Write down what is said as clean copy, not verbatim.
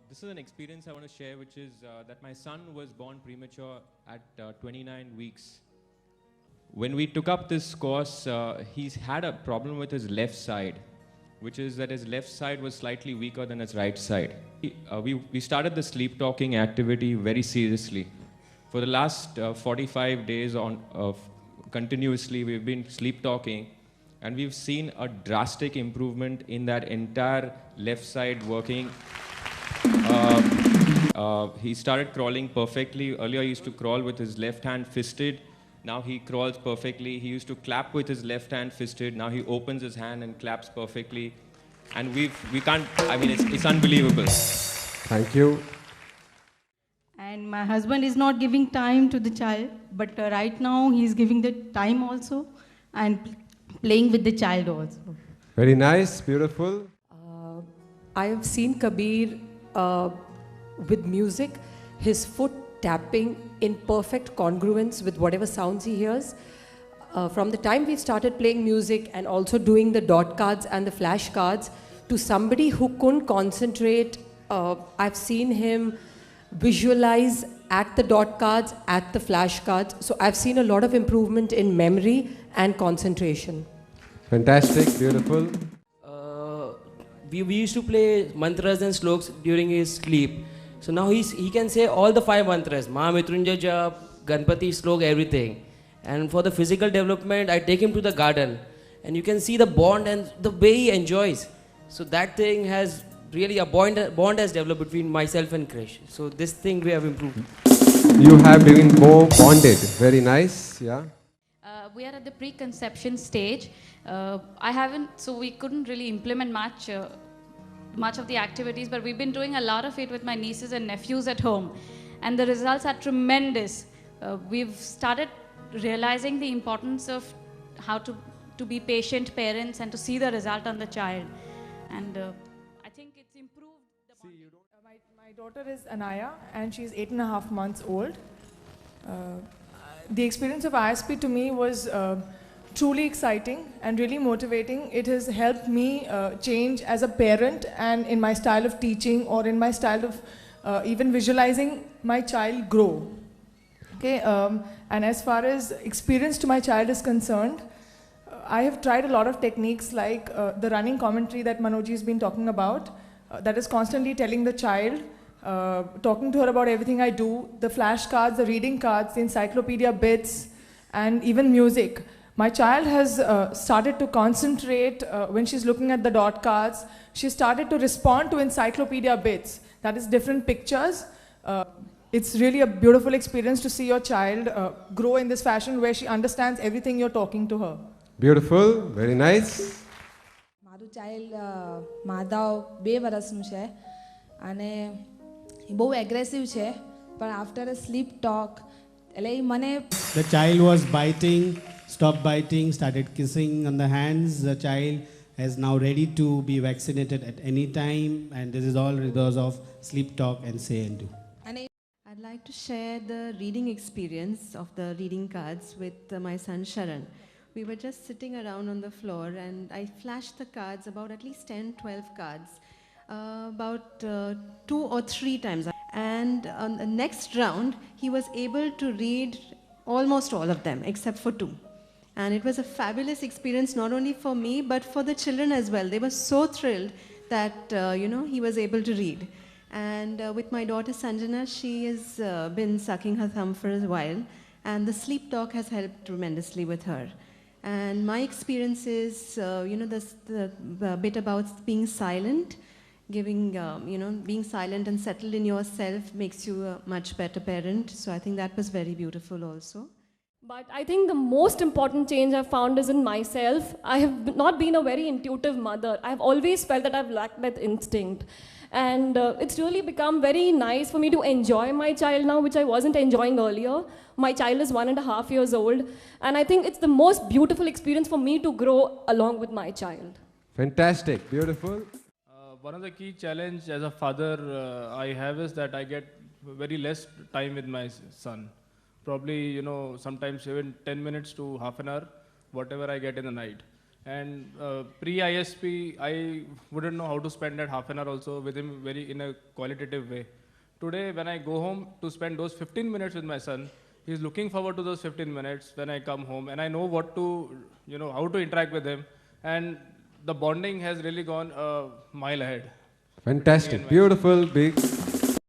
This is an experience I want to share, which is that my son was born premature at 29 weeks. When we took up this course, he's had a problem with his left side, which is that his left side was slightly weaker than his right side. We started the sleep talking activity very seriously. For the last 45 days continuously, we've been sleep talking, and we've seen a drastic improvement in that entire left side working. He started crawling perfectly. Earlier, he used to crawl with his left hand fisted. Now he crawls perfectly. He used to clap with his left hand fisted. Now he opens his hand and claps perfectly. And we can't, I mean, it's unbelievable. Thank you. And my husband is not giving time to the child, but right now he's giving the time also and playing with the child also. Very nice, beautiful. I have seen Kabir with music, his foot tapping in perfect congruence with whatever sounds he hears. From the time we started playing music and also doing the dot cards and the flash cards, to somebody who couldn't concentrate, I've seen him visualize at the dot cards, at the flash cards. So I've seen a lot of improvement in memory and concentration. Fantastic, beautiful. We used to play mantras and sloks during his sleep. So now he can say all the 5 mantras, Mahamrityunjay Jap, Ganpati Slok, everything. And for the physical development, I take him to the garden. And you can see the bond and the way he enjoys. So that thing has really a bond has developed between myself and Krish. So this thing we have improved. You have been more bonded. Very nice, yeah. We are at the preconception stage. So we couldn't really implement much of the activities, but we've been doing a lot of it with my nieces and nephews at home. And the results are tremendous. We've started realizing the importance of how to be patient parents and to see the result on the child. And I think it's improved the bonding. My daughter is Anaya and she's 8.5 months old. The experience of ISP to me was truly exciting and really motivating. It has helped me change as a parent and in my style of teaching or in my style of even visualizing my child grow. Okay, and as far as experience to my child is concerned, I have tried a lot of techniques like the running commentary that Manojji has been talking about, that is constantly telling the child, talking to her about everything I do, the flashcards, the reading cards, the encyclopedia bits, and even music. My child has started to concentrate when she's looking at the dot cards. She started to respond to encyclopedia bits, that is different pictures. It's really a beautiful experience to see your child grow in this fashion where she understands everything you're talking to her. Beautiful, very nice. મારું child Madhav 2 વર્ષનું છે અને એ બહુ aggressive છે પણ after a slip talk એટલે એ મને The child was biting, stopped biting, started kissing on the hands. The child is now ready to be vaccinated at any time, and this is all because of sleep talk and say and do. I'd like to share the reading experience of the reading cards with my son Sharan. We were just sitting around on the floor and I flashed the cards, about at least 10-12 cards, about 2 or 3 times. And on the next round, he was able to read almost all of them except for 2. And it was a fabulous experience not only for me but for the children as well. They were so thrilled that he was able to read. And with my daughter Sanjana, she has been sucking her thumb for a while, and the sleep talk has helped tremendously with her. And my experience is, the bit about being silent, being silent and settled in yourself makes you a much better parent. So I think that was very beautiful also. But I think the most important change I've found is in myself. I have not been a very intuitive mother. I've always felt that I've lacked that instinct. And it's really become very nice for me to enjoy my child now, which I wasn't enjoying earlier. My child is 1.5 years old. And I think it's the most beautiful experience for me to grow along with my child. Fantastic, beautiful. One of the key challenge as a father I have is that I get very less time with my son. Probably, sometimes even 10 minutes to half an hour, whatever I get in the night. And pre-ISP, I wouldn't know how to spend that half an hour also with him in a qualitative way. Today, when I go home to spend those 15 minutes with my son, he's looking forward to those 15 minutes when I come home, and I know what to, how to interact with him. And the bonding has really gone a mile ahead. Fantastic. Beautiful, big.